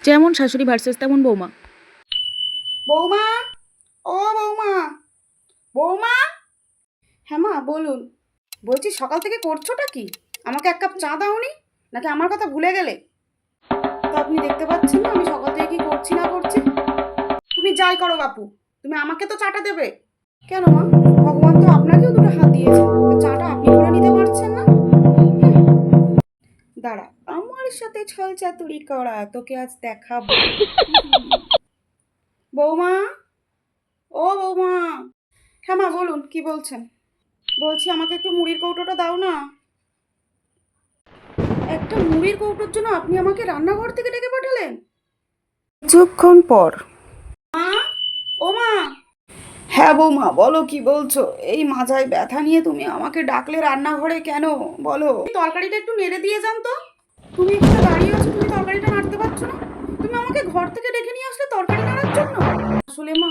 যেমন শাশুড়ি ভার্সেস তেমন বৌমা। বৌমা, ও বৌমা, বৌমা। হ্যাঁ মা বলুন। বলছি সকাল থেকে করছোটা কি? আমাকে এক কাপ চা দাওনি? নাকি আমার কথা ভুলে গেলে? তো আপনি দেখতে পাচ্ছেন না আমি সকাল থেকে কি করছি না করছি। তুমি যাই করো বাপু, তুমি আমাকে তো চাটা দেবে। কেন মা? ভগবান তো আপনাকেও দুটো হাত দিয়েছে, তো চাটা আপনি করে নিতে পারছেন না? দাঁড়া, আমার সাথে ছল চাতুরি করা তোকে আজ দেখাবো। বৌমা, ও বৌমা। হ্যাঁ মা বলুন, কি বলছেন? বলছি আমাকে একটু মুড়ির কৌটোটা দাও না। একটা মুড়ির কৌটোর জন্য আপনি আমাকে রান্নাঘর থেকে ডেকে পাঠালেন? কিছুক্ষণ পর। মা, ও মা। হ্যাঁ বৌমা বলো, কি বলছো? এই মাজায় ব্যথা নিয়ে তুমি আমাকে ডাকলে রান্নাঘরে কেন? বলো। তরকারিটা একটু নেড়ে দিয়ে যান তো। তুমি এখানে দাঁড়িয়ে আছো, তুমি তরকারিটা নাড়তে পারছো না? তুমি আমাকে ঘর থেকে ডেকে নিয়ে আসলে তরকারি নাড়ার জন্য? আসলে মা,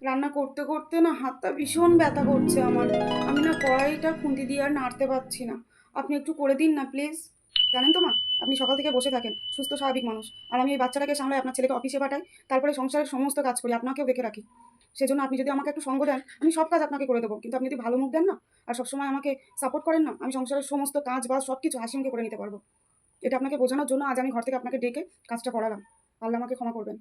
রান্না করতে করতে না হাতটা ভীষণ ব্যথা করছে আমার। আমি না কড়াইটা খুন্তি দিয়ে আর নাড়তে পারছি না। আপনি একটু করে দিন না প্লিজ। জানেন তো মা, আপনি সকাল থেকে বসে থাকেন, সুস্থ স্বাভাবিক মানুষ, আর আমি এই বাচ্চাটাকে সামলাই, আপনার ছেলেকে অফিসে পাঠাই, তারপরে সংসারের সমস্ত কাজ করি, আপনাকেও দেখে রাখি। সেজন্য আপনি যদি আমাকে একটু সঙ্গ দেন, আমি সব কাজ আপনাকে করে দেবো। কিন্তু আপনি যদি ভালো মুখ দেন না, আর সবসময় আমাকে সাপোর্ট করেন না, আমি সংসারের সমস্ত কাজ বা সব কিছু হাসি মুখে করে নিতে পারবো। এটা আপনাকে বোঝানোর জন্য আজ আমি ঘর থেকে আপনাকে ডেকে কাজটা করালাম। পারলে আমাকে ক্ষমা করবেন।